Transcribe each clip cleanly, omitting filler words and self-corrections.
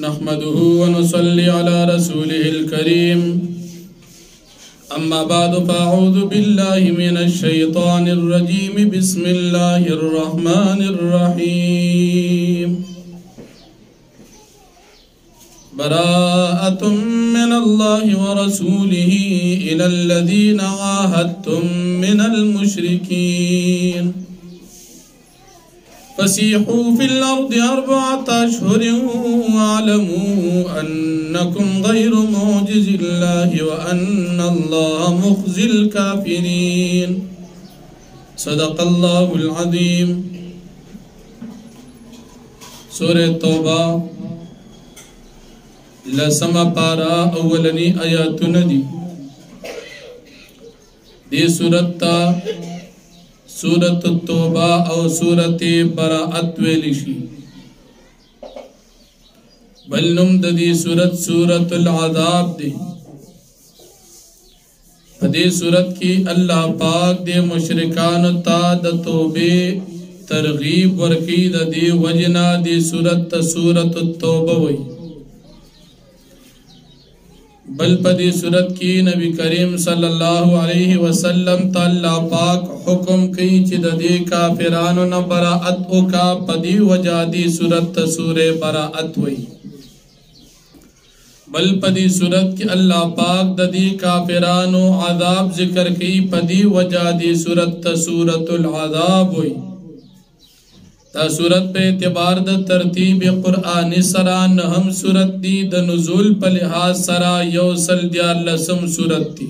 نحمده ونصلي على رسوله الكريم أما بعد فأعوذ بالله من الشيطان الرجيم بسم الله الرحمن الرحيم براءة من الله ورسوله إلى الذين عاهدتم من المشركين فسيحوا في الأرض 4 أشهر واعلموا أنكم غير معجز الله وأن الله مخزي الكافرين صدق الله العظيم. سورة توبہ لسما پارا اولنی آیاتون دی سورت تا سورة التوبہ او سورة براءت ویلشی بلنم دی سورة العذاب دی. دی سورت کی اللہ پاک دی مشرکان تا د توبے ترغیب ورکی دی وجنا دی سورة التوبہ وی. بل پدی صورت کی نبی کریم صلی اللہ علیہ وسلم تا اللہ پاک حکم کی چی دی کافرانو نا براعت او کا پدی وجہ دی صورت سور براعت ہوئی. بل پدی صورت کی اللہ پاک دی کافرانو عذاب ذکر کی پدی وجہ دی صورت سورت العذاب ہوئی. تا صورت پہ اعتبار دا ترتیب قرآن سرا نہم صورت دی دا نزول پہ لحاظ سرا یوسل دیار لسم صورت دی.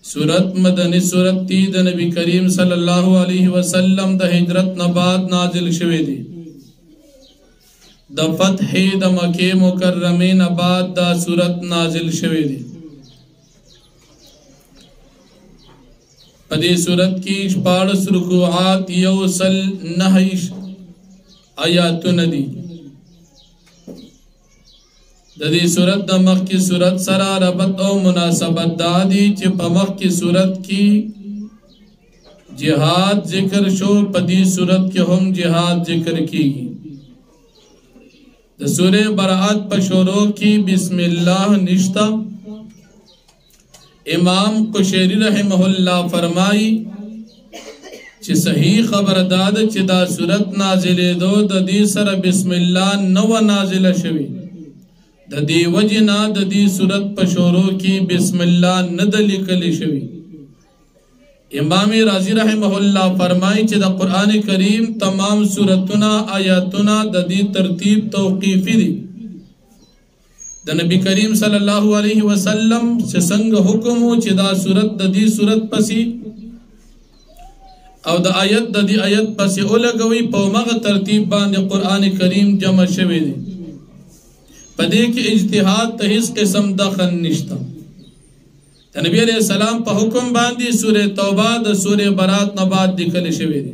صورت مدنی صورت دی دا نبی کریم صلی اللہ علیہ وسلم دا ہجرت نباد نازل شوی دی. دا فتح دا مکہ مکرمین نباد دا صورت نازل شوی دی. پدی صورت کی 14 رکوعات یوسل 9 آیاتون دی. دی صورت دا مخ کی صورت سرا ربط او مناسبت دادی چی پا مخ کی صورت کی جہاد ذکر شو پدی صورت کی ہم جہاد ذکر کی گی. دا سورہ براعت پا شروع کی بسم اللہ نشتا. امام قشیری رحمہ اللہ فرمائی چی صحیح خبر داد چی دا صورت نازل دو دا دی سر بسم اللہ نو نازل شوی. دا دی وجنا دا دی صورت پشورو کی بسم اللہ ندلی کلی شوی. امام رازی رحمہ اللہ فرمائی چی دا قرآن کریم تمام صورتنا آیاتنا دا دی ترتیب توقیفی دی. دا نبی کریم صلی اللہ علیہ وسلم سے سنگ حکم ہو چی دا صورت دا دی صورت پسی او دا آیت دا دی آیت پسی اولگوی پومغ ترتیب باندے قرآن کریم جمع شوی دی. پدے کی اجتہاد تحس قسم دخل نشتا. دا نبی علیہ السلام پا حکم باندی سورہ توبہ دا سورہ برات نباد دکھل شوی دی.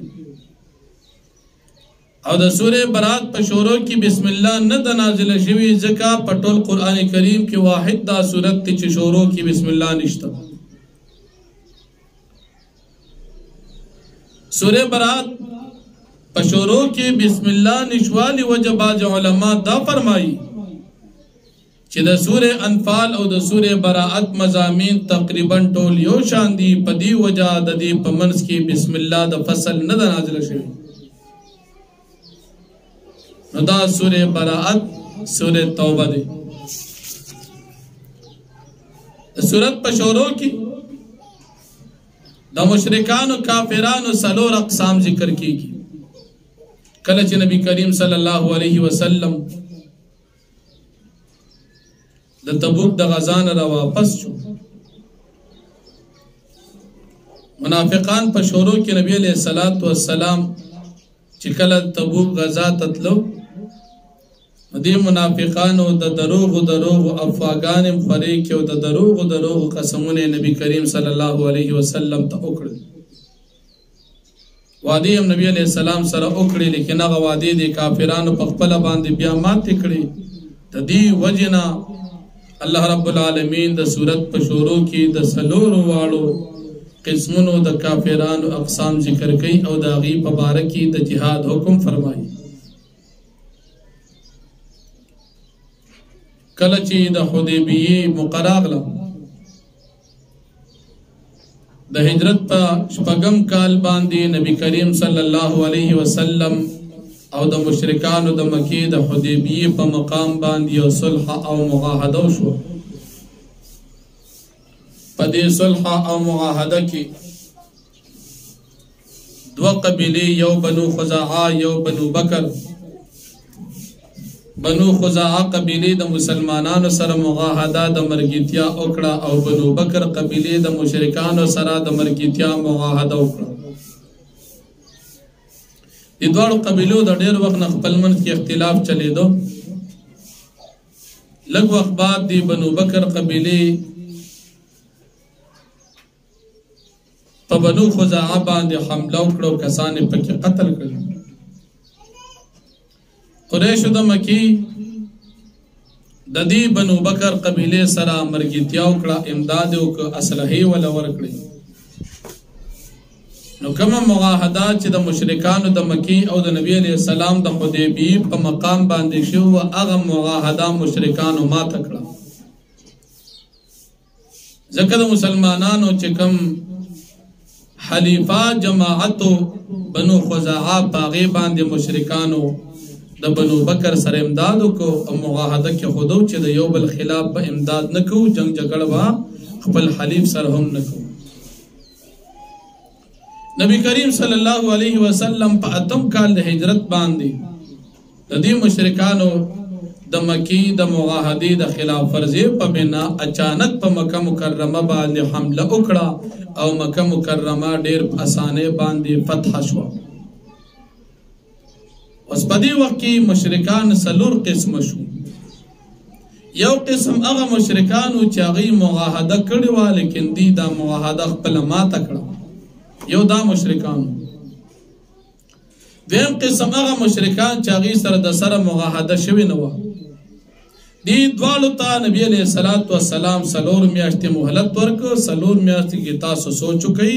او دا سورہ برات پا شروع کی بسم اللہ ند نازل شوی زکا پٹول قرآن کریم کی واحد دا سورت تی چی شروع کی بسم اللہ نشتا. سورہ برات پا شروع کی بسم اللہ نشوالی وجہ باز علماء دا فرمائی چی دا سورہ انفال او دا سورہ براعت مضامین تقریباً ٹول یو شاندی پا دی وجہ دا دی پا منس کی بسم اللہ دا فصل ند نازل شوی. دا سورہ براعت سورہ توبہ دے. سورت پشوروں کی دا مشرکان و کافران و سلور اقسام ذکر کی گی. کلچ نبی کریم صلی اللہ علیہ وسلم دا تبوک دا غزان را واپس چھو. منافقان پشوروں کی نبی علیہ السلام چکل تبوک غزا تطلو دی منافقانو دا دروغ افواگان فریقیو دا دروغ قسمون نبی کریم صلی اللہ علیہ وسلم تا اکڑ وادی ہم نبی علیہ السلام سر اکڑی لیکن اگا وادی دی کافرانو پخپل باندی بیامات اکڑی دا دی وجنا اللہ رب العالمین دا صورت پشورو کی دا سلور وارو قسمونو دا کافرانو اقسام ذکر کئی او دا غیب مبارکی دا جہاد حکم فرمائی. کله چې د حدیبیې موقعه راغله د هجرت په شپږم کال باندې نبی کریم صلی الله علیه وسلم او د مشرکانو د مکې د حدیبیې په مقام باندې یو صلح او معاهده وشوه. په دې صلح او معاهده کې دوه قبیلې، یو بنو خزاعه یو بنو بکر. بنو خزاعه قبیلې د مسلمانانو سره معاهده د مرګیتیا وکړه او بنو بکر قبیلې د مشرکانو سره د مرګیتیا معاهده وکړه. د دواړو قبیلو د ډېر وخت نه خپل منځ کې اختلاف چلیدو. لږ وخت بعد د بنو بکر قبیلې په بنو خزاعه باندې حمله وکړه او کسان یې پکې قتل کړل. قریشو د مکی د دې بنو بکر قبیلې سره مرګیتیا وکړه، امداد وکړه، اسلحې ولا ورکړې. نو کومه معاهده چې د مشرکانو د مکی او د نبی علیہ السلام د حدیبیې په مقام باندې شو، هغه معاهده مشرکانو ماته کړه. ځکه د مسلمانانو چې کوم حلیفه جماعتو بنو خزاعه پاغي باندې مشرکانو د بنو بکر سره امداد وکړو او معاهده کې خودو چې د یو بل خلاف په امداد نکو، جنگ جګړه وا خپل حلیف سره هم نکو. نبی کریم صلی الله علیه وسلم په اتم کال د هجرت باندې د دې مشرکانو د مکی د معاهدې د خلاف ورزي په بنا اچانک په مکه مکرمه باندې حمله وکړه او مکه مکرمه ډېر په اسانه باندې فتح شو. اوس په دې وخت کې مشرکان څلور قسم شو. یو قسم هغه مشرکانو چې هغه معاهده کړې و لیکن دی دا معاهده خپل ماته کړه، یو دا مشرکان. دویم قسم هغه مشرکان چې هغه سره د سره معاهده شوی نه و. دی دوالو ته نبی علیہ الصلوۃ والسلام څلور میاشتې مهلت ورکړ. څلور میاشتې کې تاسو سوچ وکړئ،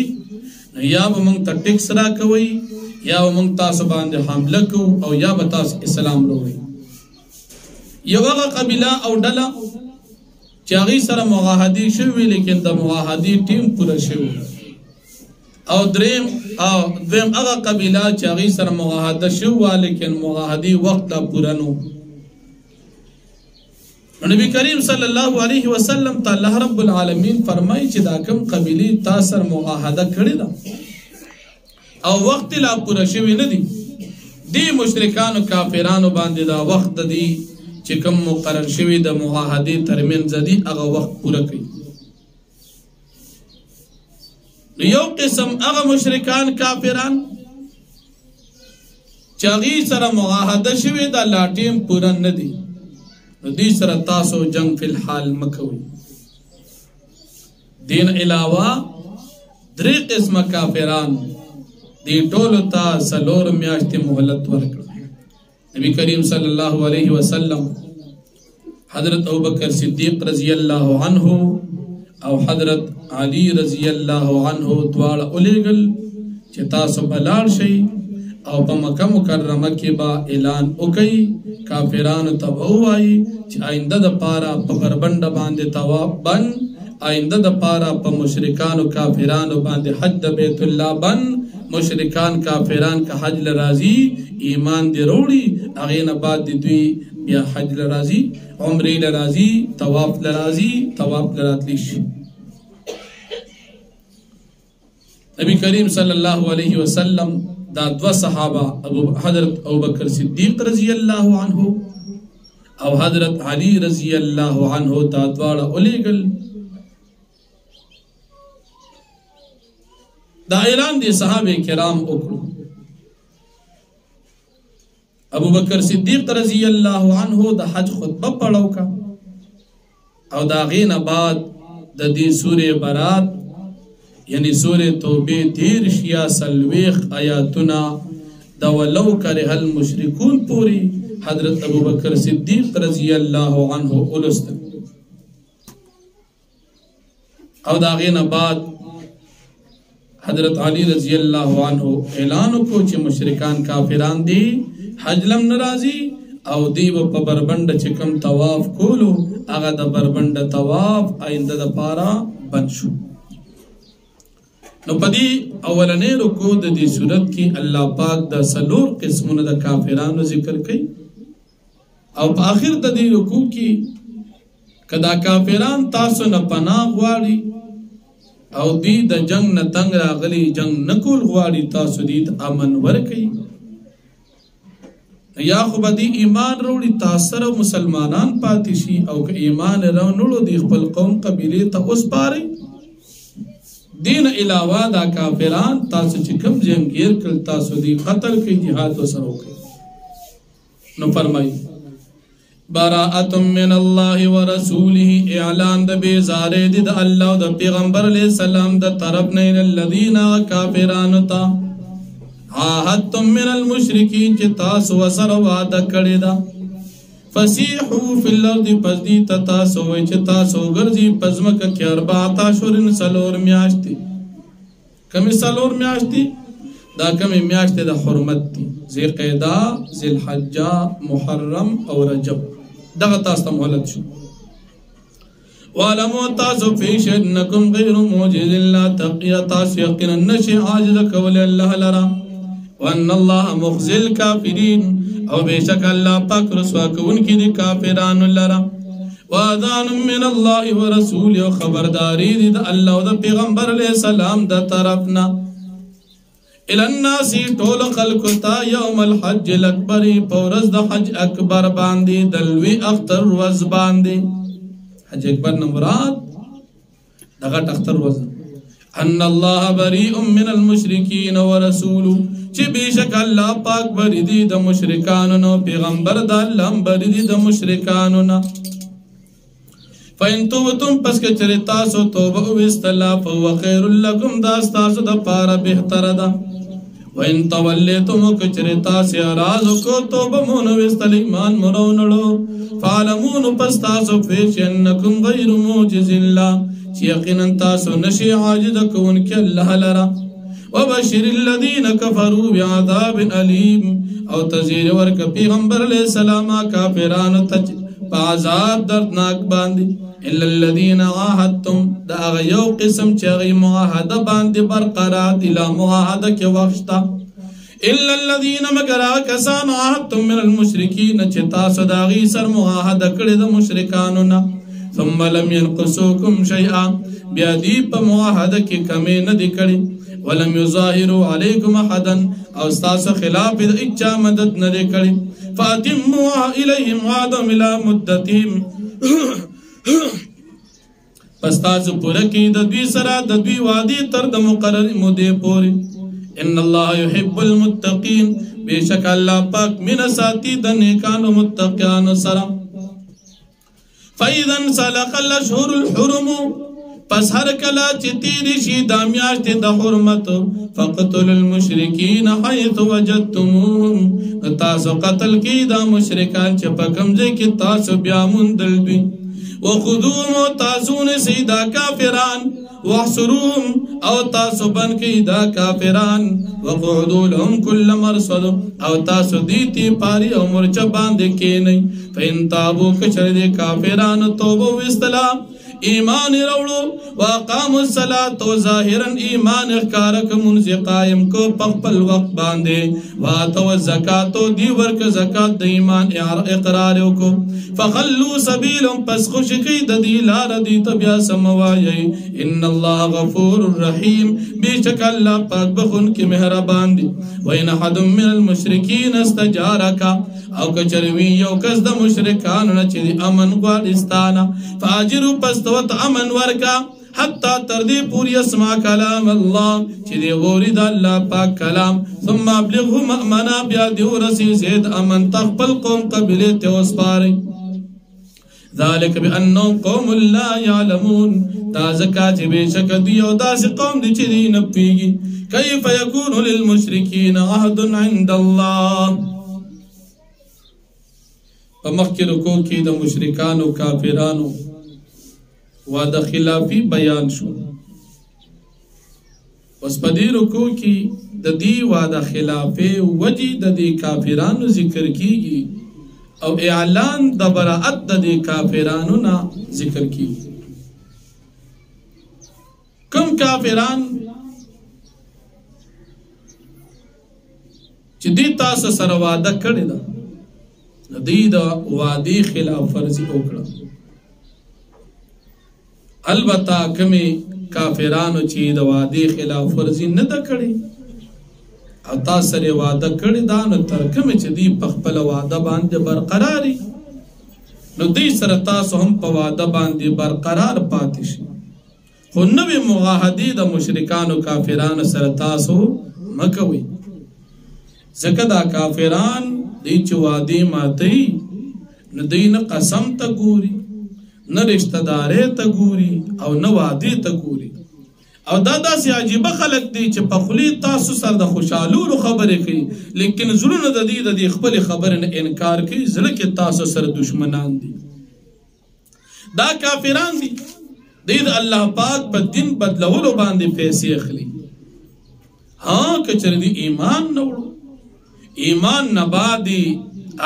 یا به موږ ته ټیکس راکوي، یا به موږ تاسو باندې حمله کوو، او یا به تاسو اسلام وروړئ. یو هغه قبیله او ډله چې هغه سره معاهدې شوی لیکن د معاهدې ټیم پوره شوی، او دویم هغه قبیله چې هغه سره معاهده شوی لیکن معاهدې وخت لا پوره نه. نبی کریم صلی الله علیه وسلم ته الله رب العالمین فرمایي چې دا کوم قبیله تاسو سره معاهده کړې ده او وخت لا پوره شوی نه دی، دی مشرکانو کافرانو باندې دا وخت دی چې کوم مقرر شوی د معاهدې ترمنځ دی هغه وخت پوره کړي. یو قسم هغه مشرکان کافران چې هغه سره معاهده شوی دا لا ټیم پوره نه دی، دې سره تاسو جنگ فی الحال مکوي. دین علاوه درې قسمه کافران دی ټولو ته څلور میاشتې مهلت ورکړه. نبی کریم صلی الله علیه وسلم حضرت ابوبکر صدیق رضی الله عنه او حضرت علی رضی الله عنه دواړه الیګل چې تاسو بلال شي او په مکه مکرمه کې با اعلان وکړي، کافرانو ته وایي چې آینده د پاره په بربند باندې طواف بند، آینده د پاره په مشرکانو کافرانو باندې حج د بیت الله بند، مشرکان کافران کا حج لرازی ایمان دی روڑی، هغه نه بعد دی دوی بیا حج لرازی، عمره لرازی، طواف لرازی، طواف لراتلی شي. نبی کریم صلی الله علیه وسلم دا دو صحابه حضرت ابوبکر صدیق رضی الله عنه او حضرت علی رضی الله عنه دا دواړه الیګل. دا اعلان دی صحابه کرام وکړو. ابوبکر صدیق رضی الله عنه د حج خطبه پڑھو کا او دا غین بعد د دې سوره برات یعنی سوره توبه 13 یا سلويخ آیاتنا دا ولو کرہ المشرکون پوری حضرت ابوبکر صدیق رضی الله عنه اولست. او دا غین بعد حضرت علی رضی اللہ عنہ اعلان کو چې مشرکان کافران دی حج لم ناراضی او دیو په بربند چې کوم طواف کولو هغه د بربند طواف آینده د پارا بند شو. نو پدی اولنې رکوع د دې صورت کې الله پاک د سلور قسمونو د کافرانو ذکر کوي او په آخر د دې رکوع کې کدا کافران تاسو نه پناه غواړي او دی د جنگ نه تنگ راغلي جنگ نکول غواړي تاسو دې امن ورکړي یا خو بدی ایمان وروړي تاسو مسلمانان پاتې شي او که ایمان راوړو د خپل قوم قبيله ته اوس پاري دین علاوه دا کافران تاسو چې کوم جنگیر کړ تاسو دې قتل کوي jihad وسره کوي. نو فرمایي براءة من الله ورسوله اعلان د بیزاره دي د الله او د پیغمبر علیه السلام د طرف نه الذين کافرانو ته عاهدتم من المشرکین چې تاسو وسره وعده کړی دا فسیحوا فی الارض پس دی تاسو وای چې تاسو ګرځي پزمکه کې 14 اشهر سلور میاشتې کمی سلور میاشتې دا کمی میاشتې د حرمت دي ذی قعده ذی الحجه محرم او رجب دغه تاسو مهلت شو. وعلموا تاسو فیش انکم غیر معجز الله تقیا تاسو یقینا نشي عاجز کول الله لرا وان الله مخزي الكافرين او بشک الله پاک رسوا کون کی دی کافرانو لرا واذان من الله ورسوله خبرداری دی د الله او د پیغمبر علیہ السلام د طرفنا الى الناس طول خلق تا يوم الحج الاكبر پورز د حج اکبر باندې دلوی اختر روز باندې حج اکبر مراد دغه اختر روز ان الله بريء من المشركين ورسوله چې بشک الله پاک بری دی د مشرکانو نو پیغمبر د الله بری دی د مشرکانو نه فین توبتم پس که چرې تاسو توبه وستلا فهو خیر لکم دا تاسو د پاره بهتره ده وین تولیتم که چرې تاسو اراز کو توبه مون وستل ایمان مرونړو فعلمون پس تاسو فیش انکم غیر معجز الله چې یقینا تاسو نشي عاجز کوونکی الله لرا وبشر الذين كفروا بعذاب أليم او تزیر ورک پیغمبر علیہ السلام کافرانو تج بعذاب دردناک باندې الا الذين عاهدتم دا یو قسم چې غي معاهده باندې برقرار دي لا معاهده کې وخته الا الذين مگر کسان عاهدتم من المشركين چې تاسو دا غي سر معاهده کړی د مشرکانو نه ثم لم ينقصوكم شيئا بیا دې په معاهده کې کمی نه دي کړی ولم يظاهروا عليكم احدا او استاسو خلاف د اچا مدد نه کړي فاتموا اليهم وعدهم الى مدتهم پس تاسو پوره کې د دوی سره د دوی وعده تر د مقرر مودې پورې ان الله يحب المتقين بشک الله پاک من ساتي د نیکانو متقینانو سره فاذا سلق الاشهر الحرم پس هر کلا چې تیری شي د میاشتې د حرمت فقتل المشرکین حيث وجدتموهم تاسو قتل کی دا مشرکان چې په کوم ځای کې تاسو بیا موندل دي وخذوهم تاسو نه سیدا کافران واحصروهم او تاسو بن کی دا کافران وقعدوا لهم كل مرصد او تاسو دیتی پاری او مرچ باندې کینی فین تابو کچر دي کافران توبه واستلام ایمان روڑو واقام الصلاة و ظاہرا ایمان اخکارک منزی قائم کو پخپل وقت باندے واتو الزکاة دی ورک زکاة دی ایمان اقراریو کو فخلو سبیلم پس خوشکی دی لار دی تبیا سموائی ان اللہ غفور الرحیم بیشک اللہ پاک بخون کی مہربان دی وین حد من المشرکین استجارکا او کچروی یو کس د مشرکانو نه چې امن غواړستانه فاجرو پستوت امن ورکا حتی تردی پوری اسمع کلام الله چې دی ورید الله پاک کلام ثم ابلغه مأمنا بیا دی ورسی زید امن تخپل قوم قبیله ته وسپاري ذلك بانهم قوم لا يعلمون دا زکات بشک دی او داس قوم دی چې دی نه پیږي کیف یکون للمشرکین عهد عند الله مخکې رکوع کې د مشرکانو کافرانو وعده خلافی بیان شو اوس په دې رکوع کې د دې وعده خلافه وجې د دې کافرانو ذکر کیږي او اعلان د براءت د کافرانو نا ذکر کی کم کافران چې دی تاسو سره وعده کړی دا دی د وعده خلاف ورزي وکړه البته کمی کافرانو چې د وعده خلاف ورزي نه ده کړی او تاسو سره وعده کړی دا نو تر کومه چې دی په خپل وعده باندې برقراري نو دی سره تاسو هم په وعده باندې برقرار پاتې شئ خو نوې معاهدې د مشرکانو کافرانو سره تاسو مکوئ ځکه دا کافران دی چې وعدې ماتوي نو دی نه قسم ته ګوري نه رشتہ داري ته ګوري او نه وعدې ته ګوري او دا داسې عجیبه خلک دی چې په خولې تاسو سره د خوشحالولو خبرې کوي لیکن زړونه د دې خپلې خبرې نه انکار کوي زړه کې تاسو سره دشمنان دي دا کافران دي دی د الله پاک په دین بدلولو باندې پیسې اخلي ها که چېرې دی ایمان نه وړو ایمان نه بعد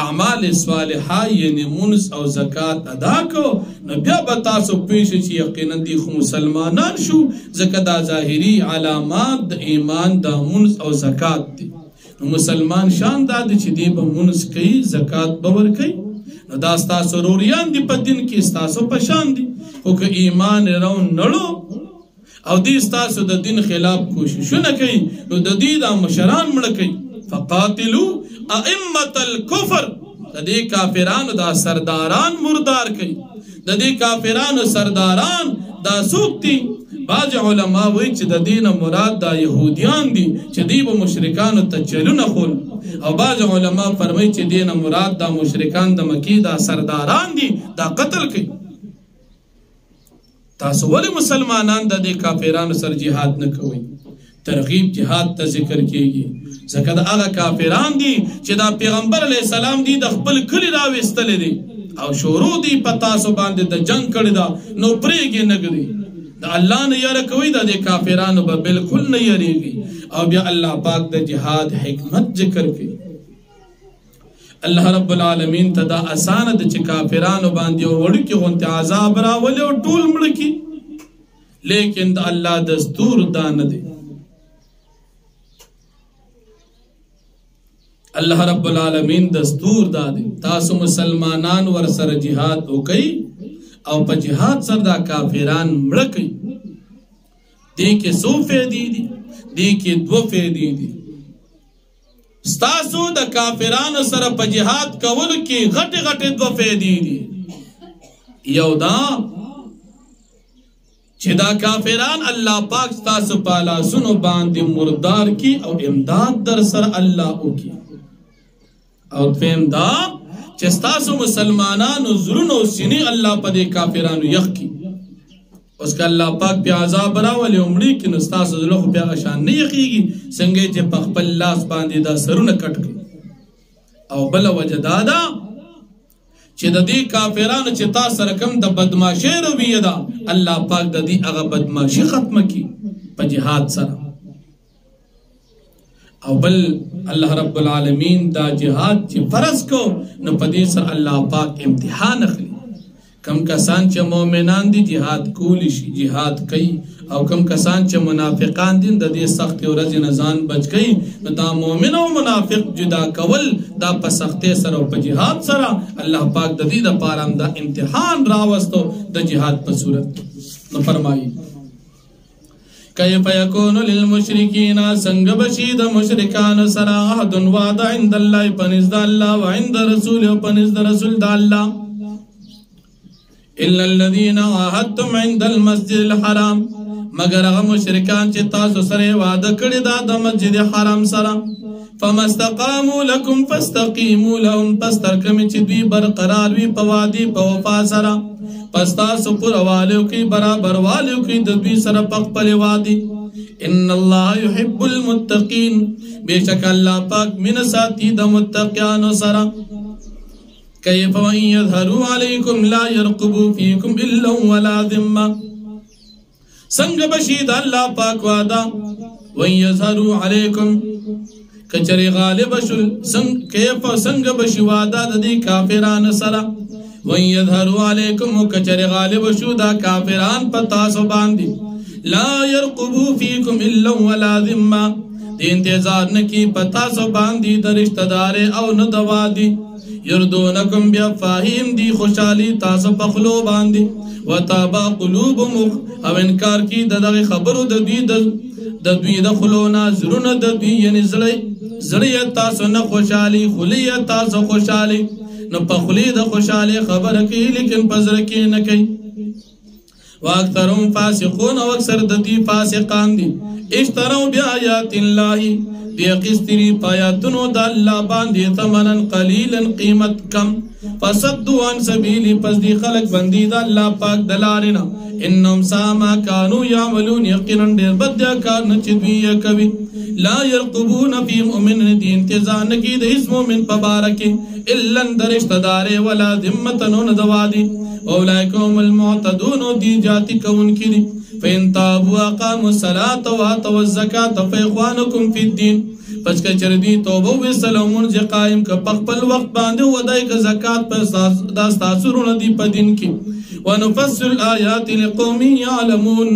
اعمال صالحه یعنی منځ او زکات ادا کو نو بیا به تاسو پیښ چې یقینا دي خو مسلمانان شو ځکه دا ظاهري علامات د ایمان د منځ او زکات دي نو مسلمان شان دا چې دی به منځ کوي زکات به ورکوي نو دا ستاسو روریان دي په دین کې ستاسو په شان دي خو که ایمان راو نړو او دې ستاسو د دین خلاف کوششونه کوي نو د دې د مشران مړه کوي فقاتلوا ائمه الكفر د دې کافرانو دا سرداران مردار کوي د دې کافرانو سرداران دا سوکتي بعض علما وایي چې د دین مراد دا يهوديان دي چې دی به مشرکانو ته چلونه خول او بعض علما فرمایي چې دین مراد دا مشرکان د مکی دا سرداران دي دا قتل کوي تاسو ولې مسلمانان د دې کافرانو سره jihad نه کوي ترغیب jihad ته ذکر کیږي ځکه دا هغه کافران دي چې دا پیغمبر علیه السلام دی د خپل کلی راوستل دي او شروع دی په تاسو باندې د جنگ کړی دا نو پرېږي نه ګرځي د الله نه یاره کوي د کافرانو به بالکل نه یریږي او بیا الله پاک د جهاد حکمت ذکر کوي الله رب العالمین ته دا اسانه د چې کافرانو باندې وړکی غونته عذاب راولي او ټول مړ کی لیکن د الله دستور دا نه دی الله رب العالمین دستور دا دی تاسو مسلمانان ور سره jihad وکي او په jihad سره دا کافران مړ کی دې کې سو فائدې دي دې کې دو فائدې دي ستاسو د کافرانو سره په jihad کول کې غټه غټه دو فائدې دي یو دا چې دا کافران الله پاک ستاسو په لاسونو باندې مردار کی او امداد در سره الله وکي او فهم دا چې ستاسو مسلمانانو زړونو سینې الله په دې کافرانو یخ کی اوس که الله پاک بیا عذاب راولي عمرې کې نو ستاسو زړه خو بیا شان نه یخیږي څنګه چې په خپل لاس باندې دا سرونه کټ کړي او بل وجه دا ده چې د دې کافرانو چې تاسو سره کوم د بدمعشۍ رویه ده الله پاک د دې هغه بدمعشي ختمه کړي په جهاد سره او بل الله رب العالمین دا جهاد چې فرض کو نو په دې سره الله پاک امتحان اخلي کم کسان چې مؤمنان دي جهاد کولی شي جهاد کوي او کم کسان چې منافقان دي د دې سخت ورځې نه ځان بچ کوي نو دا مؤمن او منافق جدا کول دا په سختۍ سره او په جهاد سره الله پاک د دې لپاره دا امتحان راوستو د جهاد په صورت نو فرمایي كيف يكون للمشركين سنگ بشید مشرکان سرا عهد وعد عند الله پنزد الله وعند رسوله پنزد رسول د الله الا الذين عاهدتم عند المسجد الحرام مگر هغه مشرکان چې تاسو سره وعده کړی دا د مسجد حرام سره فما استقاموا لكم فاستقيموا لهم پسترکم چې دوی برقرار وي په وادي په وفا سره پس تاسو پر والو کی برابر والو کی د دوی سره په خپل وادي ان الله يحب المتقين بشک الله پاک من ساتي د متقینو سره كيف وإن يظهروا عليكم لا يرقبوا فيكم إلا ولا ذمة سنگ بشید اللہ پاک وعدا وإن يظهروا عليكم کچری غالب شل کیف سنگ بشی وعدہ دا دی کافران سرا وَإِن يَظْهَرُوا عَلَيْكُمْ کچری غالب شو دا کافران پتاسو باندی لا يرقبوا فيكم إلا ولا ذمة دی انتظار نکی پتاسو باندی در رشتدار او ندوادی یردونکم بیافاہیم دی خوشحالی تاسو پخلو باندی وطابا قلوبهم او انکار کی ددغ خبرو ددوی دخلونا زرون ددوی یعنی زڑی تاسو نخوشحالی خلی تاسو خوشحالی نو پخلی دا خوشحالی خبر کی لیکن پزر کی نکی واکثرهم فاسقون او اکثر ددی فاسقان دی اشتروا بآیات اللہ دی قستری پایاتنو دا اللہ باندی ثمنن قلیلا قیمت کم فصدوا عن سبیلی پس دی خلق بندی دا اللہ پاک دلارنا انہم ساما کانو یعملون یقیناً دیر بدیا کارنا چدوی کبی لا یرقبون فی مؤمن دی انتظان کی دا اس مومن پبارکی اللہ درشتدار ولا ذمتنون دوادی اولائکم المعتدون دی جاتی کون کی دی فین تابوا اقاموا الصلاة وآتوا الزکاة فإخوانکم فی الدین پس کچر دی توبہ وسلامون زی قائم کا پخپل وقت باندے ودائی کا زکاة پر داستاسرون دی پا دن کی ونفصل آیات لقومی یعلمون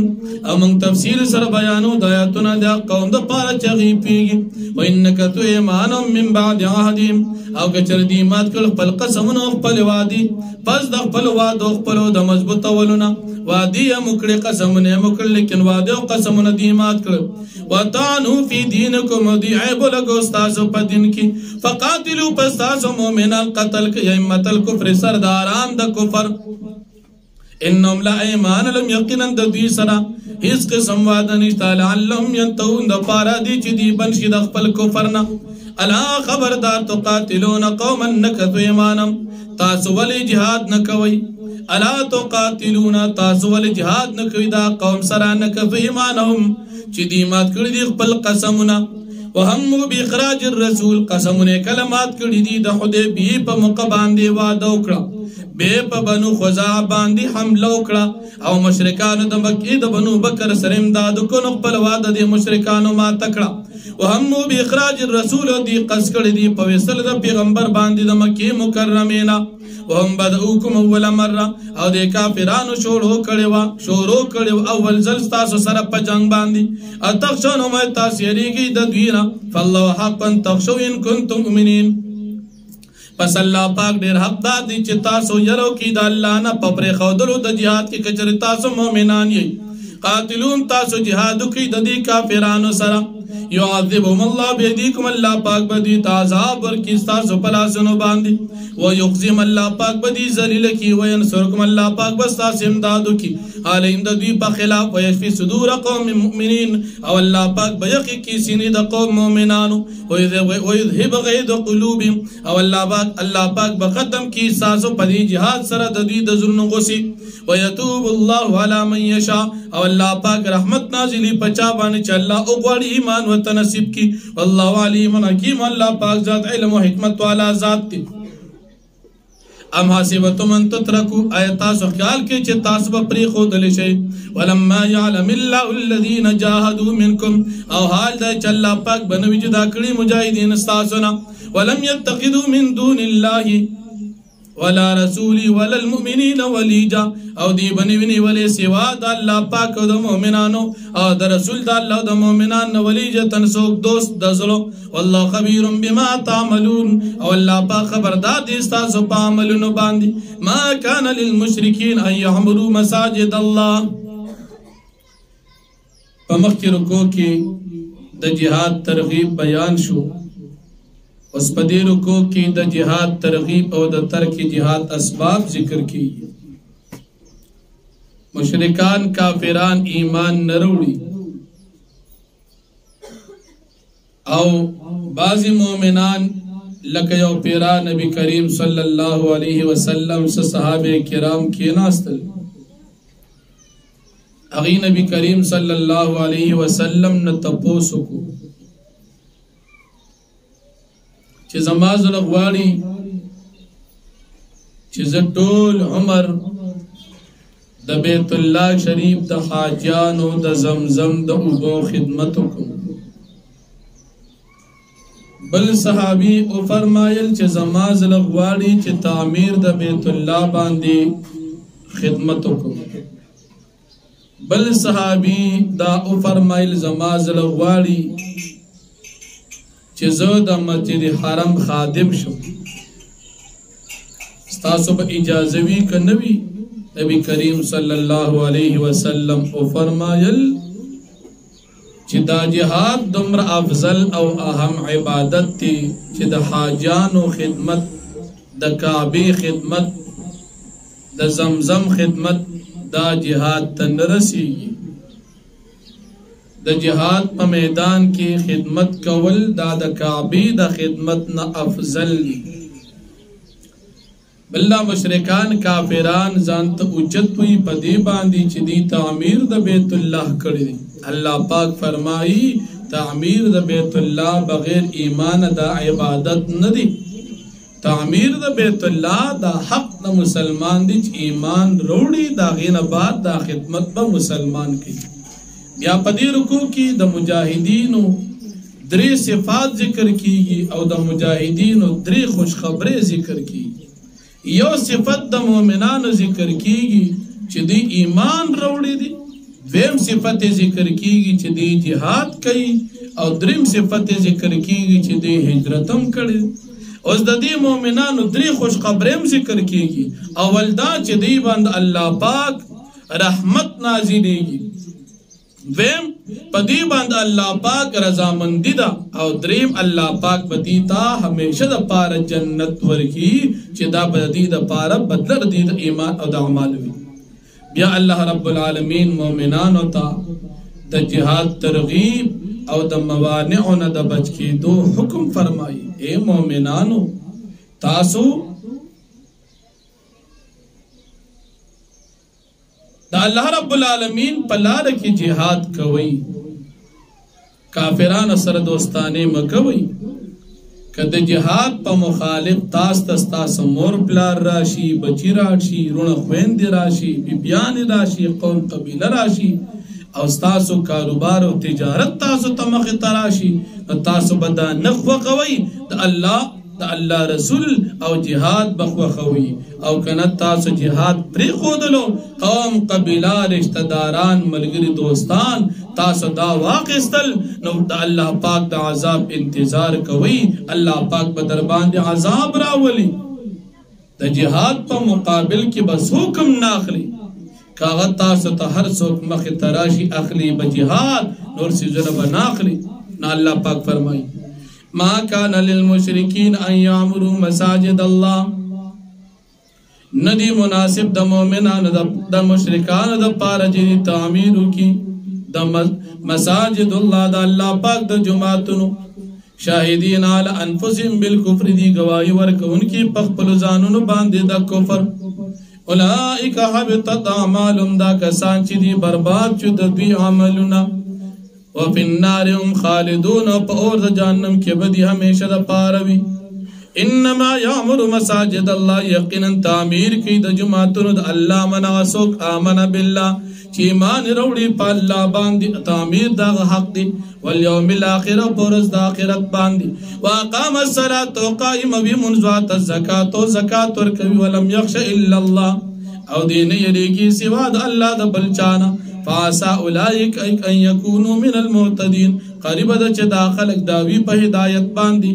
امنگ تفصیل سر بیانو دایاتنا دا قوم دا پارا چغی پیگی وَإِنَّكَ تُعِمَانًا مِّن بَعْدِ عَهْدِهِمْ او کچر دی مات کل خپل قسمون اخپل وادی پس دا خپل واد اخپلو دا مضبوط ولونا وادی مکڑی قسمون مکڑ لیکن وادی و قسمون دی مات کل وَتَعْنُوا فِي دِينِكُمْ دی عیب لگو استاسو پا دن کی فقاتلو پستاسو مومنان قتل کی امت الکفر سرداران دا کفر انہم لا ایمان لم یقیناً دا دوی سرا اس قسم وعدہ نشتا لعلہم ینتہون دا پارا دی چی دی بنشی دا خپل کفرنا الا خبردار تو قاتلون قوما نکتو ایمانم تاسو ولی جہاد نکوی الا تو قاتلون تاسو ولی جہاد نکوی دا قوم سرا نکتو ایمانهم چی دی مات کردی خپل قسمنا وہمو بی اخراج الرسول قسمنے کلمات کردی دی دا خودے بی پا مقبان دی وعدہ اکڑا بے پا بنو خزاع باندی حملہ اکڑا او مشرکانو دا مکی دا بنو بکر سر امدادو کو نقبل وعدہ دی مشرکانو ما تکڑا وہمو بی اخراج الرسول دی قسکڑ دی پویسل دا پیغمبر باندی دا مکی مکرمینا وهم بدعوکم اول مرہ او دے کافرانو شورو کڑیو اول زلستاسو سر پا جنگ باندی اتخشونو میں تاسیری کی ددوینا فاللہ حقا تخشو ان کنتم امنین پس اللہ پاک دیر حق دادی چی تاسو یرو کی دا اللہ نا پپر خودلو دا جہاد کی کچر تاسو مومنان یہی قاتلون تاسو جہادو کی دا دی کافرانو سرا یعذبهم اللہ بیدیکم اللہ پاک بدی تعذاب ورکی تاسو پلاسنو باندی ویقزم اللہ پاک بدی ذلیل کی وینصرکم اللہ پاک بستاس امدادو کی علیہم دا دوی پا خلاف ویشفی صدور قوم مؤمنین او اللہ پاک بیقی کی سینی دا قوم مومنانو ویذہب غید قلوبیم او اللہ پاک بختم کی ساسو پدی جہاد سر دا دوی دا ظلم غسی ویتوب اللہ علی من یشا او اللہ پاک رحمت نازلی پچا بانی چا اللہ اقوال ایمان و تنصیب کی واللہ علیم حکیم اللہ پاک ذات علم و حکمت والا ذات تی ام حاسبتم ان تترکو آیتاسو خیال کے چھ تاسو پری خود لشے ولما یعلم اللہ الذین جاہدو منکم او حال دا چھ اللہ پاک بنوی جدا کری مجاہدین استاسونا ولم یتقدو من دون اللہ ولا رسولی ولا المؤمنین ولیجا او دی بنوینی ولی سوا دا اللہ پاک دا مومنانو او دا رسول دا اللہ دا مومنان ولیجا تنسوک دوست دزلو واللہ خبیر بما تعملون او اللہ پاک خبردار دیستاسو پا عملونو باندی ما کان للمشرکین ان یحمرو مساجد اللہ پا مخی رکو کی دا جہاد ترغیب بیان شو اس پدی رکو کی دا جہاد ترغیب او دا ترک جہاد اسباب ذکر کی مشرکان کافران ایمان نروڑی او بعضی مومنان لکیو پیرا نبی کریم صلی اللہ علیہ وسلم سے صحابہ کرام کی ناستل اغی نبی کریم صلی اللہ علیہ وسلم نتپوسو کو چه زماز لغواری چه زٹول عمر دا بیت اللہ شریف دا حاجانو دا زمزم دا اوبو خدمتو کو بل صحابی او فرمایل چې زما زړه غواړي چې تعمیر د بیت الله باندې خدمت وکړم. بل صحابی دا او فرمایل زما زړه غواړي چې زه د مسجد حرم خادم شم. ستاسو به اجازه وي که نه وي؟ نبی کریم صلی الله علیه وسلم او فرمایل چې دا جهاد دومره افضل او اهم عبادت دی چې د حاجانو خدمت، د کعبې خدمت، د زمزم خدمت دا جهاد ته نه رسیږي. د جهاد په میدان کې خدمت کول دا د کعبې د خدمت نه افضل دی. بلدا مشرکان کافران ځان ته اوچت وي په دې باندې چې دی تعمیر د بیت الله کړی دی. الله پاک فرمایي تعمیر د بیت الله بغیر ایمان دا عبادت نه دی. تعمیر د بیت الله دا حق د مسلمان دی چې ایمان وروړي، دا غینه بعد دا خدمت به مسلمان کوي. بیا په دې رکوع کې د مجاهدینو درې صفات ذکر کیږي او د مجاهدینو درې خوشخبری ذکر کیږي. یو صفت د مؤمنانو ذکر کیږي چې دی ایمان وروړي دي، دویم صفت ذکر کیږي چې دی جهاد کوي، او دریم صفت ذکر کیږي چې دی هجرتم کړي. اوس د دې مؤمنانو درې خوشخبریم ذکر کیږي. اول دا چې دی باندې الله پاک رحمت نازلېږي، دویم په دې باندې الله پاک رضامندي ده، او دریم الله پاک به دې ته همیشه د پاره جنت ورکړي چې دا به دې د پاره بدل دې د ایمان او د اعمال وي. بیا الله رب العالمین مؤمنانو ته د جهاد ترغیب او د موانعو نه د بچ کېدو حکم فرمایي. اے مؤمنانو تاسو دا الله رب العالمین په لار کې جهاد کوي، کافرانو سره دوستانه مکوي. کله جهاد په مخالف تاسو مور پلار راشي، بچی راشي، رونه خويند راشي، بیبيان راشي، قوم قبیله راشي، او تاسو کاروبار او تجارت تاسو ته مخ تراشي، تاسو بدا نخوه کوي د الله رسول او جهاد بخوه خوي. او کنه تاسو جهاد پری خودلو، قوم قبیله رشتہ داران ملګری دوستان تاسو دا واقعستل، نو د الله پاک د عذاب انتظار کوي. الله پاک په در باندې عذاب راولي. د جهاد په مقابل کې بس حکم ناخلي، کاغذ تاسو ته هر څوک مخ تراشي اخلي بجهاد، نور سيزونه بناخلي. نا الله پاک فرمایي ما کان للمشرکین ان یعمروا مساجد الله. ندی مناسب د مؤمنانو د مشرکانو د پاره چې تعمیر وکي د مساجد الله د الله پاک د جماعتونو. شاهدین علی انفسهم بالکفر، دی گواہی ورکونکي په خپل ځانونو باندې د کفر. اولئک حبطت اعمالهم، دا کسان چې دی برباد شو د دوی عملونه. وفي النار هم خالدون، په اور د جهنم کې به دي همیشه د پاره وي. انما یعمر مساجد الله، یقینا تعمیر کوي د جماعتونو د الله من وسوک آمن بالله، چې ایمان وروړي په الله باندې. تعمیر دغه حق دی. والیوم الاخر، په ورځ د آخرت باندې. واقام الصلاة، قائم وي منځ، وآتى الزکات، زکات ورکوي. ولم یخش الا الله، او دې نه یریږي سوا د الله د بل چانه. فعسى اولئک ان یکونوا من المهتدین، قریب ده چې دا خلک داوی په هدایت باندې.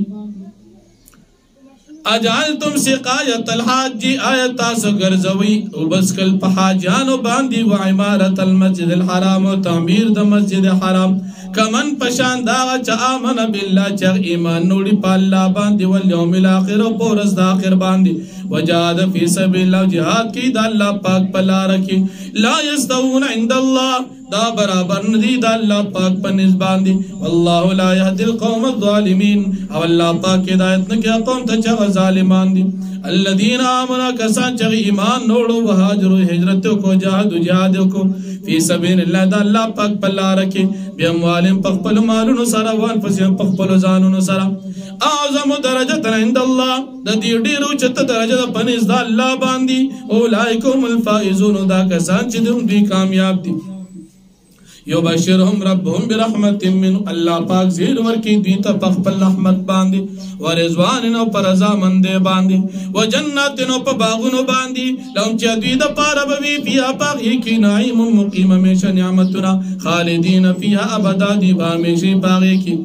اجعلتم سقایت الحاج، آیت تاسو ګرځوي او بس کل په حاجانو باندې، و عمارت المسجد الحرام، او تعمیر د مسجد حرام. کمن پشان دا چې آمن بالله، چې ایمان نوړي په الله باندې، والیوم الاخر، او په ورځ د آخر باندې. وجاهد فی سبیل الله، جهاد کی د الله پاک په لار کې. لا یستوون عند الله، دا برابر ندی د الله پاک په نسبت باندې. والله لا يهدي القوم الظالمين، او الله پاک هدایت نه کوي قوم ته چې ظالمان دي. الذين آمنوا، کسان چې ایمان نوړو، وهاجروا، هجرت کو، جهاد کو فی سبیل الله، د الله پاک په لار کې. بیا مالهم په خپل مالونو سره، وانفسهم په خپل ځانونو سره. اعظم درجه عند الله، د دې ډیرو چته درجه په نس د الله باندې. اولئک هم الفائزون، دا کسان چې دوی کامیاب دي. یبشرهم ربهم برحمت من اللہ پاک زیر ورکی دیتا پخپل رحمت باندی ورزواننو پر رضا مندے باندی وجناتنو پا باغنو باندی لهم چا دوی دا پارا بوی فیها پاک ایکی نعیم مقیم ہمیشہ نعمتنا خالدین فیها ابدا دی با ہمیشہ پاک ایکی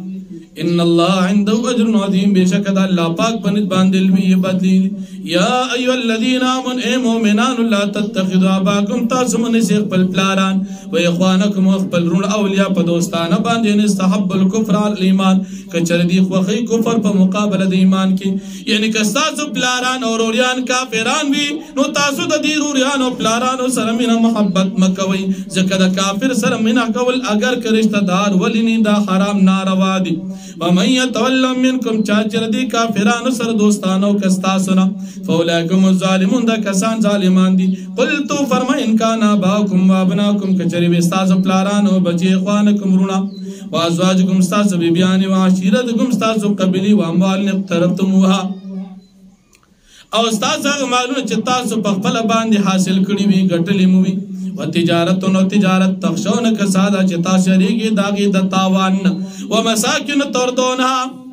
ان اللہ عنده اجر عظیم بے شک اللہ پاک بنت باندل بھی بدلی یا ایو الذین آمن اے مومنان لا تتخذوا آباکم تاسمن سیخ پل پلاران و اخوانکم اخپل رون اولیاء پا دوستانا باندین استحب الکفر علی ایمان کچر دی خوخی کفر پا مقابل دی ایمان کی یعنی کستاسو پلاران اور اوریان کافران بھی نو تاسو دا دی روریان و پلاران و سرمین محبت مکوی زکر کافر سرمین کول اگر کرشتہ دار ولینی دا حرام ناروا دی ومن یتولم منکم چاچر دی کافران سر دوستانو کستاسونا فولیکم الظالمون دا کسان ظالمان دی قلتو فرما انکان آباکم و ابناکم کچری بستاس پلارانو بچی اخوانکم رونا و ازواجکم ستاس بیبیانی و عشیرتکم ستاس قبلی و اموال اقترفتموها او ستاس اغمالون چتاس پخپل باندی حاصل کری بھی گٹلی موی و تجارتون و تجارت تخشون کسادا چتا شریکی داغی دتاوان و مساکن تردونها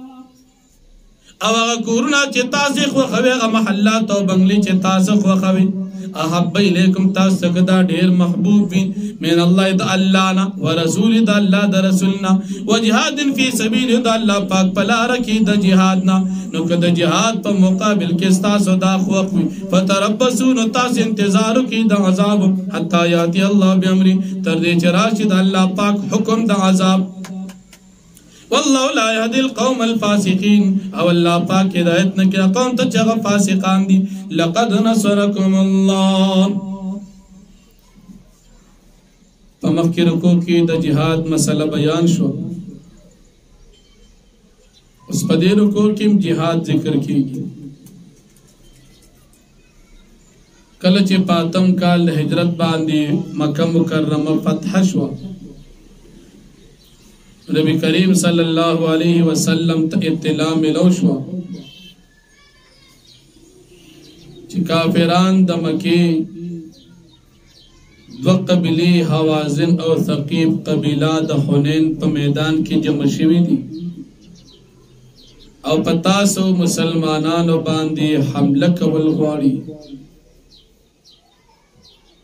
او اغا کورونا چتا سیخ و خوی اغا محلات و بنگلی چتا سیخ و خوی احب الیکم تاسکدا دیر محبوب بین من اللہ دا اللہنا و رسول دا اللہ دا رسولنا و جہاد فی سبیل دا اللہ پاک پلا رکی دا جہادنا نوکہ دا جہاد پا مقابل کستاسو دا خوخوی فتربسو نو تاس انتظارو کی دا عذاب حتی یاتی اللہ بیمری تردے چراشی دا اللہ پاک حکم دا عذاب واللہ لا یهدی القوم الفاسقین او اللہ پاک ہدایت نہ کیا قوم تو چغ فاسقان دی لقد نصرکم اللہ پمخی رکو کی دا جہاد مسئلہ بیان شو اس پدے رکو کی جہاد ذکر کی گی کلچ پاتم کال ہجرت باندی مکہ مکرم فتح شو نبی کریم صلی اللہ علیہ وسلم تا اطلاع ملو شوا چی کافران دا مکی دو قبلی حوازن اور ثقیب قبیلہ دا حنین پا میدان کی جمع شوی دی او پتاسو مسلمانانو باندی حملہ والغواری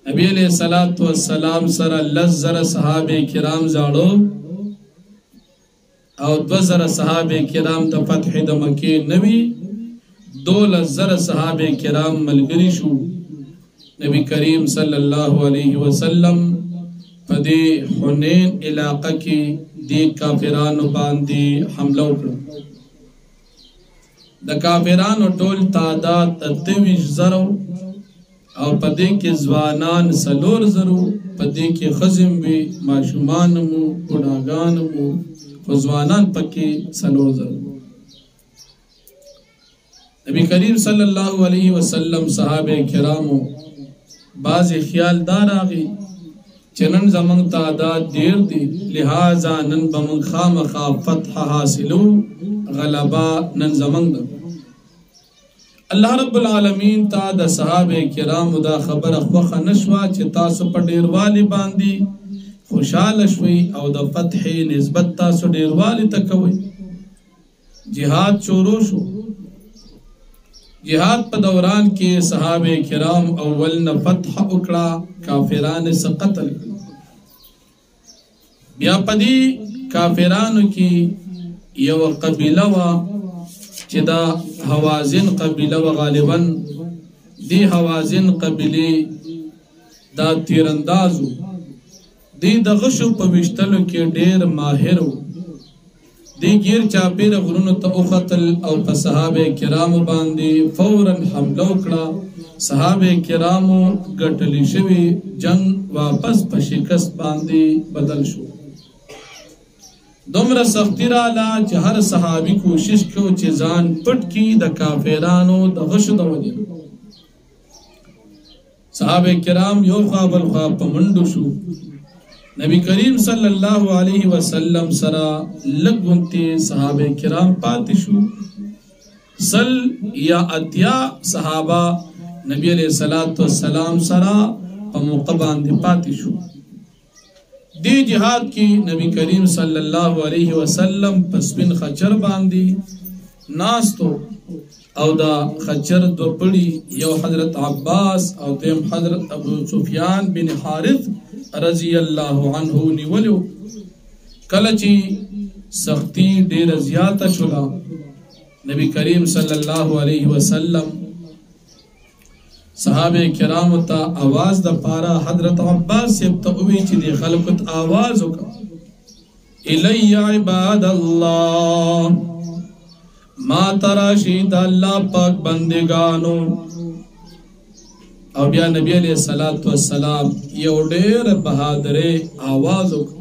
نبی علیہ السلام سر لزر صحابہ کرام زاڑو او 2000 صحابہ کرام دا فتح دا مکی نبی 2000 صحابہ کرام ملگری شو نبی کریم صلی اللہ علیہ وسلم پدی حنین علاقہ کی دی کافرانو باندی حملہ اکڑا دا کافرانو ٹول تعداد 23,000 او پدی کی زوانان 4,000 پدی کی خزم بھی معشومانمو اڑاگانمو فزوانان پکی 4,000 نبی کریم صلی اللہ علیہ وسلم صحابہ کرامو بعض خیال دار آگی چنن زمان تعداد دیر دی لہذا نن بمن خام خواب فتح حاصلو غلبا نن زمان دا اللہ رب العالمین تا دا صحابہ کرامو دا خبر اخوخ نشوا چی تاسو پا دیر والی باندی خوشحال شوی او دا فتح نسبت تاسو دیر والی تکوی جہاد شروع شو جہاد پا دوران کے صحابہ کرام اولنا فتح اکڑا کافران سے قتل بیا پدی کافرانو کی یو قبیلہ و چدا حوازن قبیلہ و غالباً دی حوازن قبیلی دا تیراندازو دی دا غشو پا وشتلو کے دیر ماہرو دی گیر چاپیر غرونو تا اخطل او پا صحابہ کرامو باندی فوراً حملو کڑا صحابہ کرامو گٹلی شوی جنگ واپس پا شکست باندی بدل شو دمرا سختی رالا چی ہر صحابی کوشش کو چیزان پٹ کی دا کافرانو دا غشو دا وجہ صحابہ کرام یو خواب الخواب پا مندو شو نبی کریم صلی اللہ علیہ وسلم سرا لگونتی صحابہ کرام پاتی شو سل یا اتیا صحابہ نبی علیہ السلام سرا پا موقع باندی پاتی شو دی جہاد کی نبی کریم صلی اللہ علیہ وسلم پسپن خچر باندی ناستو او دا خچر دو پڑی یو حضرت عباس او دیم حضرت ابو سفیان بن حارث رضی اللہ عنہ نیولو کلچی سختی دیر زیادہ شلا نبی کریم صلی اللہ علیہ وسلم صحابہ کرام تا آواز دا پارا حضرت عباس سے تقوی چی دی خلقت آواز ہوگا الی عباد اللہ ما تراشید اللہ پاک بندگانو او بیا نبی علیہ السلام یو دیر بہادر آواز ہوگا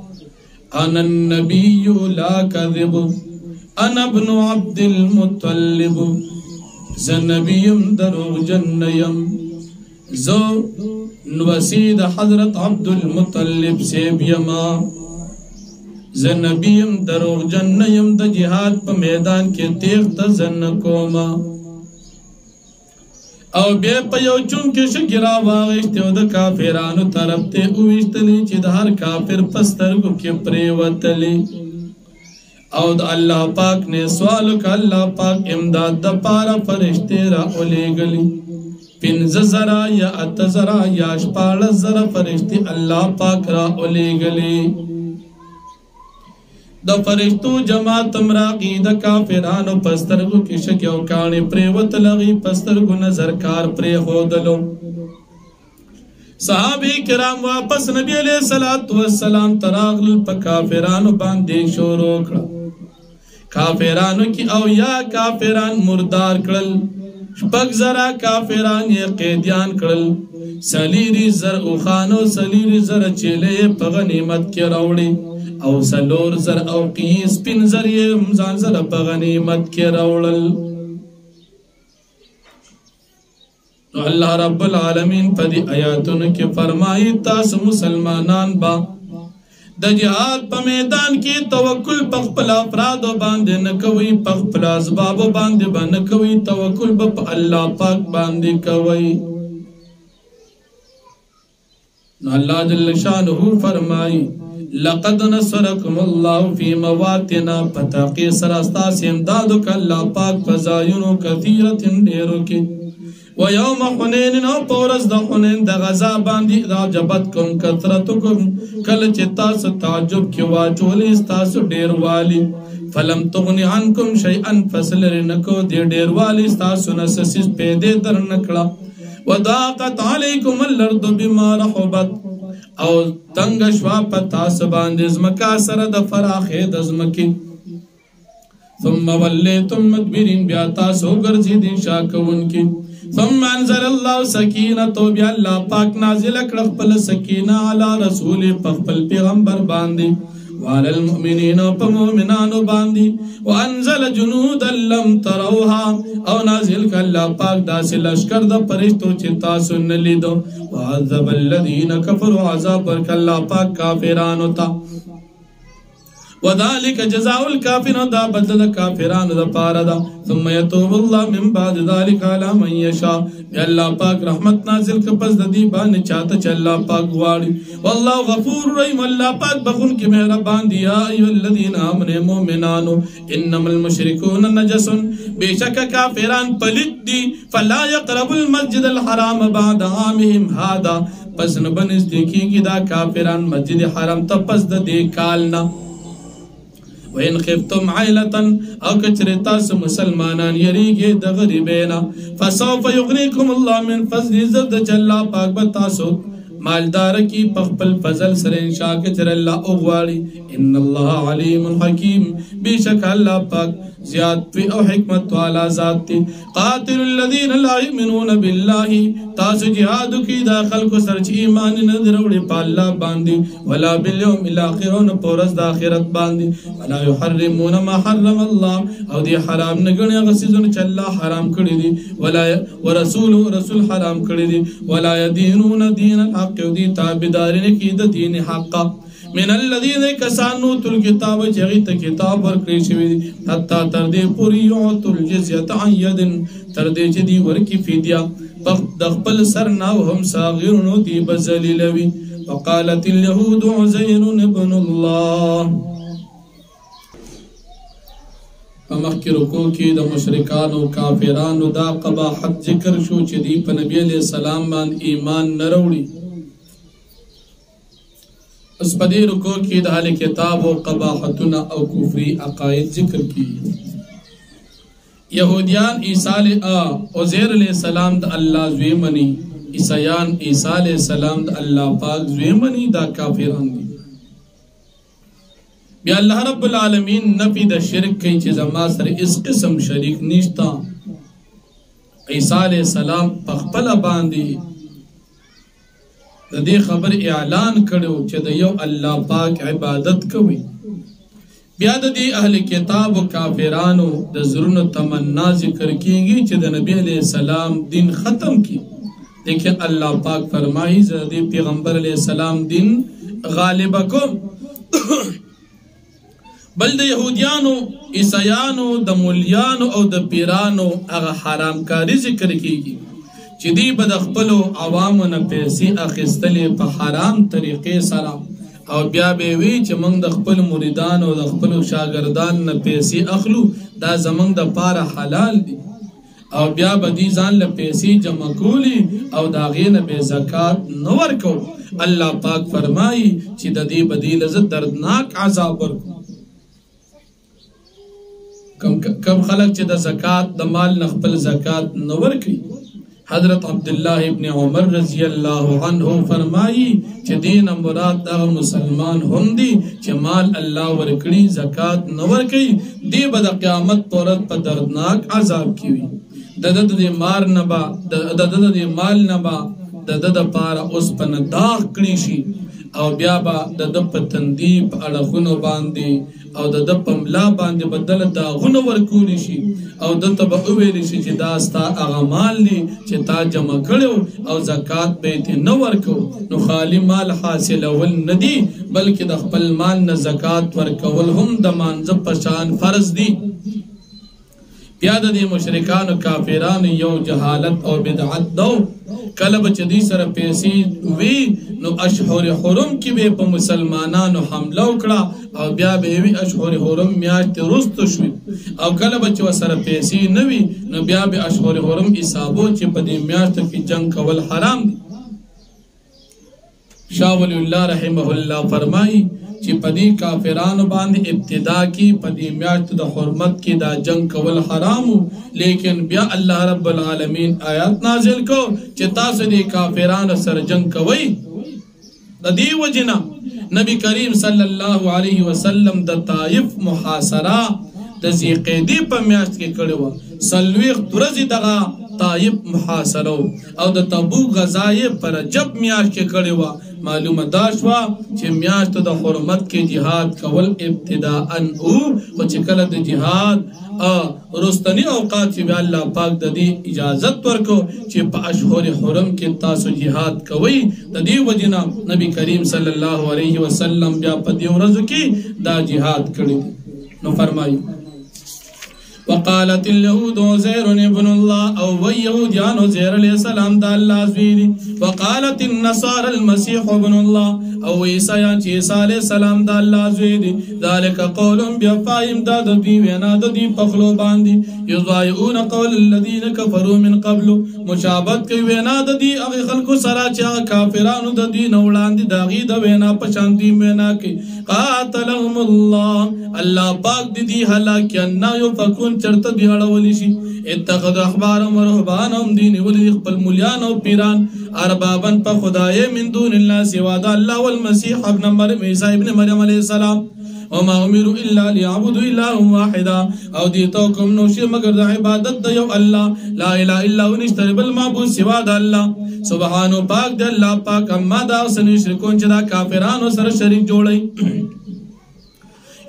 انا النبی لا کذب انا ابن عبد المطلب زنبیم دروغ جنیم زو نوسید حضرت عبد المطلب سے بیما زنبیم دروغ جنیم دا جہاد پا میدان کے تیغ تا زن کوما او بے پیو چونکہ شکرا واغشتے و دا کافرانو طرف تے اوشتلی چی دا ہر کافر پسترگو کے پریوتلی او دا اللہ پاک نے سوالو کا اللہ پاک امداد دا پارا فرشتے را اولے گلی پنز زرا یا ات زرا یا شپاڑ زرا فرشتے اللہ پاک را اولے گلی دا فرشتو جماعت مراقی دا کافرانو پسترگو کی شکیو کانی پریوت لغی پسترگو نظرکار پری خودلو صحابی کرام واپس نبی علیہ السلام تراغل پا کافرانو باندے شورو کڑا کافرانو کی او یا کافران مردار کرل شپک زرا کافران یہ قیدیان کرل سلیری زر اخانو سلیری زر چیلے پا غنیمت کی روڑی او سلور زر او قیس پن زر یہ مزان زر پا غنیمت کی روڑل اللہ رب العالمین پا دی آیاتن کی فرمائی تاس مسلمانان با دا جہاد پا میدان کی توکل پخپل افراد و باندے نکوئی پخپل ازباب و باندے با نکوئی توکل با پا اللہ پاک باندے کوئی اللہ جل شانہ فرمائی لقد نصرکم اللہ فی مواتنا پتاقی سراستا سے امدادو کا اللہ پاک فزایونو کثیرت دیرو کی ویوم حنین او پورز دا حنین دا غزا باندی دا جبتکم کثرتکم کل چتاس تعجب کی واجولی استاس دیر والی فلم تغنی عنکم شیئن فصل رنکو دی دیر والی استاس نسسیس پیدے در نکڑا وداقت علیکم الارض بما رحبت او تنگ شواپ تاس باندی ازمکا سرد فراخ دزمکی ثم ولیتم مدبرین بیاتاسو گرزی دین شاکون کی ثم انزل اللہ سکینتو بی اللہ پاک نازل اکڑخ پل سکینہ علی رسول پخپل پیغمبر باندی وعلى المؤمنين ومؤمنان باندي وانزل جنودا لم تروها او نازل كالله پاک داسي لشکر دا پرشتو چتا سن لیدو وعذب الذين كفروا عذاب ورک الله پاک کافرانو تا وذلك جزاء الكافرين دا بدل کافرانو دا پارا دا ثم يتوب الله من بعد ذلك على من يشاء اللہ پاک رحمت نازل کپس دی بان چاہتا چا اللہ پاک واری واللہ غفور رحیم اللہ پاک بخون کی مہربان دیا ایو الذین آمن مومنانو انما المشرکون نجسن بے شک کافران پلت دی فلا یقرب المسجد الحرام بعد عامهم هذا پس نبنس دیکھی کی دا کافران مسجد حرام تپس دی کالنا وَإِنْ خِفْتُمْ عَيْلَةً او کچرتاس مسلمانان یریگے دا غریبینا فَسَوْفَ يُغْنِيكُمُ اللَّهُ مِنْ فَضْلِ زَدْ جَلَّا پاک بتاسو مالدار کی پخپل فضل سر انشاء کچر اللہ اغواری ان اللہ علیم حکیم بے شک اللہ پاک زیاد پی او حکمت والا ذات تی قاتل الذین لا یؤمنون باللہ تاسو جہادو کی داخل کو سرچ ایمان ندروڑی پا اللہ باندی ولا بالیوم الاخرون پورز داخرت باندی ولا یحرمون ما حرم اللہ او دی حرام نگنی غسیزن چا اللہ حرام کردی دی ورسول حرام کردی دی ولا یدینون دین الحق دی تابدارین کی دا دین حقا من الذین کسانو تل کتاب جغیت کتاب ورکلی شوی دی حتی تردے پوری یعطو الجزیت عن یدن تردے جدی ورکی فیدیا دخپل سرناو ہم ساغرنو دی بزلیلوی وقالت اليهود عزير ابن الله. فمخکې رکوع کې د مشرکانو کافرانو دا قباحت ذکر شو چې دی په نبی علیہ السلام باندې ایمان نه راوړي. اس په دې رکوع کې د اهل کتاب او قباحتونه او کفري عقاید ذکر کیږي. یهودیان عیسی عزیر علیہ السلام د الله زوی مني، عیسیان عیسی علیہ السلام د الله پاک زوی مني، دا کافران دي. بیا اللہ رب العالمین نفی دا شرک کئی چیز ما سر اس قسم شریک نشتا. عیسیٰ علیہ السلام پخپل باندی دا دی خبر اعلان کرو چی دا یو اللہ پاک عبادت کوئی. بیا دا دی اہل کتاب و کافرانو دا ضرور تمنا ذکر کی گی چی دا نبی علیہ السلام دین ختم کی، لیکن اللہ پاک فرمائی دی پیغمبر علیہ السلام دین غالبہ کو. بل د یهودیانو عیسیانو د مولیانو او د پیرانو هغه حرام کاری ذکر کیږي چې دی به د خپلو عوامو نه پیسې اخیستلې په حرام طریقې سره، او بیا به وی چې موږ د خپل مریدانو او د خپلو شاګردان نه پیسې اخلو، دا زموږ د پاره حلال دي، او بیا به دی ځان له پیسې جمع کولی او د هغې نه به زکات نه ورکو. الله پاک فرمایي چې د دې بدیل زه دردناک عذاب ورکوم. کم خلق چې د زکات د مال نه خپل زکات نه ورکوي. حضرت عبداللہ ابن عمر رضی اللہ عنہ فرمائی چې دین مراد دغه مسلمان هم دي چې مال الله ورکړي زکات نه ورکوي، دی به د قیامت پر ورځ په دردناک عذاب کې وي. د د مال نه به د د پاره اوس په نه داغ کړي شي، او بیا به د په تندي په اړخونو باندې او د په ملا باندې بدل داغونه ورکولی شي، او دته به وویلی شي چې دا ستا هغه مال دی چې تا جمع کړی او زکات به یې نه ورکو. نو خالی مال حاصلول نه دي، بلکې د خپل مال نه زکات ورکول هم د مانځه په شان فرض دي. بیا د دې مشرکانو کافرانو یو جهالت او بدعت دو، کله به چې دوی سره پیسې وي نو اشهر حرم کې به په مسلمانانو حمله وکړه، او بیا به وي اشهر حرم میاشتې وروسته شوې، او کله به چې ورسره پیسې نه وي نو بیا به اشهر حرم حسابو چې په دې میاشتو کې جنګ کول حرام دي. شاه ولی الله رحمه الله فرمایي چې په دې کافرانو باندې ابتدا کې په دې میاشتو د حرمت کې دا جنگ کول حرامو، لیکن بیا الله رب العالمین آیات نازل کو چې تاسو دې کافرانو سره جنگ کوئ. د دې وجنا نبی کریم صلی الله علیه وسلم د طائف محاصره د ذیقعدې په میاشت کې کړې وه. 40 ورځې دغه طائف محاصره او د تبوک غزا یې په رجب میاشت کې کړې وه. معلومه دا شوه چې میاشتو د حرمت کې جهاد کول ابتداءً او، خو چې کله د جهاد رستنی اوقات چې بیا الله پاک د دې اجازت ورکو چې په اشهر حرم کې تاسو جهاد کوئ. د دې وجنا نبی کریم صلی الله علیه وسلم بیا په دې ورځو کې دا جهاد کړی. نو فرمایي وقالت اليهود عزير ابن الله، او ويهوديان عزير علیہ السلام دا اللہ زوی دی. وقالت النصارى المسيح ابن الله، او عیسیان چې عیسی علیہ السلام دا اللہ زوی دی. ذلك قول بافواههم، دا د دوی وینا د دوی په خولو باندې. یضایعون قول الذين كفروا من قبل، مشابهت کوي وینا د دوی هغه خلکو سره چې هغه کافرانو د دوی نه وړاندې د هغې د وینا په شان دوی وینا کوي. قاتلهم الله، الله پاک د دې هلاک نه یفکون چرته دی اړولی شي. اتخذ احبارهم ورهبانهم، دین ولی خپل مولیان او پیران اربابن په خدای من دون الله سوا د الله والمسيح ابن مریم عیسی ابن مریم علیہ السلام. وما امروا الا ليعبدوا اله واحدا، او دې تو کوم نو شي مگر د عبادت د یو الله، لا اله الا هو، نشته بل معبود سوا د الله. سبحانه پاک د الله پاک اما دا سن شرکون چې دا کافرانو سره شریک جوړي.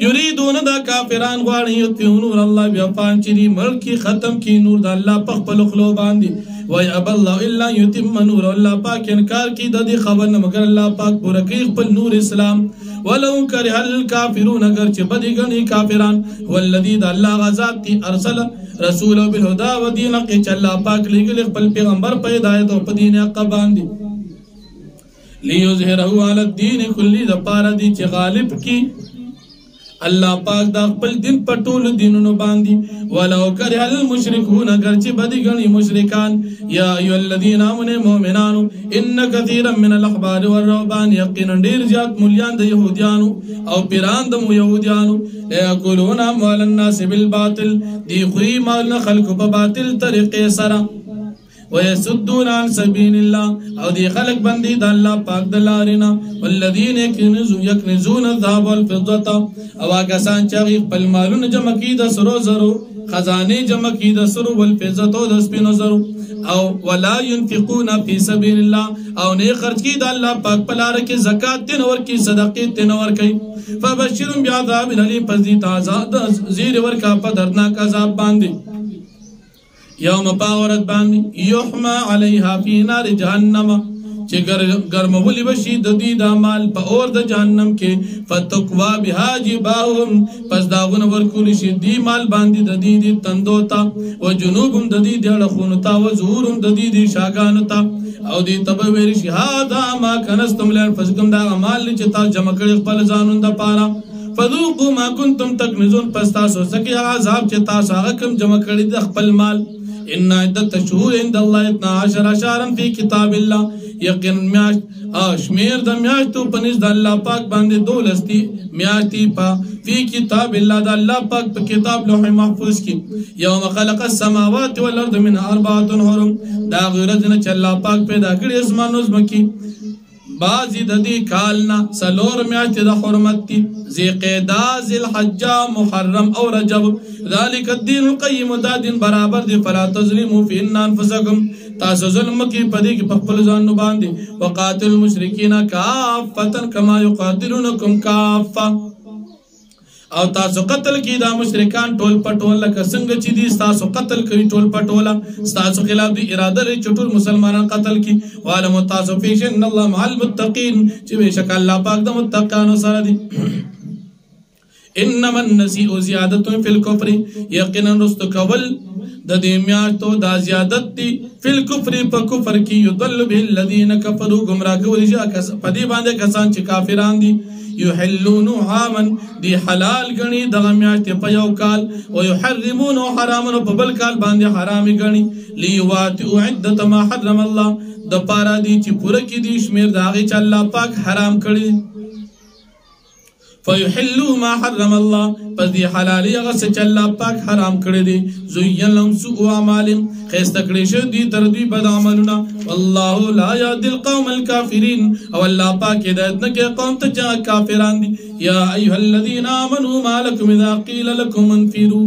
یریدون دا کافران غواړي یطفئوا نور الله بافواههم، چې دی ملک ختم کی نور د الله په خپل خلو باندې. ويأبى الله الا يتم نور، الله پاک انکار کی د دې خبر نه مگر الله پاک پوره کوي خپل نور اسلام. ولو كره الكافرون، اگر چې بدی غني کافران. والذي د الله غزاد تی ارسل رسول بالهدى ودين الحق، چې الله پاک لګل خپل پیغمبر په هدایت او په دین حق باندې. لیظهره علی الدین کلی د پاره دی چې غالب کی الله پاک دا خپل دین په ټولو دینونو باندې ولو کرہ المشرکون اگر چې بدی غنی مشرکان یا ایها الذین آمنوا مؤمنانو ان کثیرا من الاحبار والرهبان یقینا ډیر زیات مولیان د يهودیانو او پیران د يهودیانو یاکلون اموال الناس بالباطل دی خوري مال خلق په باطل طریقې سره ويسدون عن سبيل الله او دي خلق بندي د الله پاک د لارنا والذين يكنزون الذهب والفضه او کسان چې خپل مالونه جمع کړي د سرو زرو خزانه جمع کړي د سرو والفضه د سپینو زرو او ولا ينفقون في سبيل الله او نه خرج کړي د الله پاک په لار کې زکات تن ور کې صدقې تن ور کوي فبشرهم بعذاب اليم فزيد عذاب زیر ور کا په دردناک عذاب باندې یوم پاورت باندې یحما علیها فی نار جهنم چې ګرمولی بشي د دې د مال په اور د جهنم کې فتقوا بها جباههم پس داغونه ورکول شي دی مال باندې د دې د تندو تا او جنوبهم د دې د لخونو تا او زورهم د دې د شاګانو تا او دې تب ویل شي هاذا ما کنستم لن فسکم دا مال چې تا جمع کړی خپل ځانون د پاره فذوقوا ما كنتم تكنزون پس تاسو سکه عذاب چې تاسو هغه کم جمع کړی د خپل مال ان عدت الشهور عند الله 12 شهرا في كتاب الله یقین میاشت شمیر د میاشتو پنځ د الله پاک باندې 12 دي میاشتي په کتاب الله د الله پاک په کتاب لوح محفوظ کې یوم خلق السماوات والارض من 4 حرم دا غرض نه چې الله پاک پیدا کړی اسمانو زمکي بعضی د دې کالنا سلور میاشتې د حرمت دي ذی قعده ذی الحجه محرم او رجب ذلك الدين القيم دا دین برابر دی فلا تظلموا فيهن انفسكم تاسو ظلم کی پدې کې په خپل ځان باندې وقاتل المشرکین کافتا كما يقاتلونكم کافه او تاسو قتل کی دا مشرکان ټول پټول لکه څنګه چې دي تاسو قتل کوي ټول پټوله تاسو خلاف دی اراده لري چې ټول مسلمانان قتل کی وعلم تاسو پیش ان الله مع المتقين چې بشک الله پاک د متقینو سره دی انما النسيء زیادت فی الكفر یقینا رست کول د دې میاشتو دا زیادت دی فی الكفر په کفر کې یضل به الذين كفروا گمراه کوي چې په دې باندې کسان چې کافران دي یحلون عاما دی حلال غنی دغه میاشتې په یو کال او یحرمون حرامن په بل کال باندې حرام غنی لیواتئ عدت ما حرم الله د پارا دی چې پوره کې دی شمیر داغه چې الله پاک حرام کړی فیحلوا ما حرم الله پس دی حلالی هغه چې الله پاک حرام کړی دی زین لهم سوء اعمالهم خسته کړی شو دی تر دوی بد عملونه والله لا يهدي القوم الكافرين او الله پاک هدایت نه کوي قوم ته چې کافران دي یا ایها الذين امنوا ما لكم اذا قيل لكم انفروا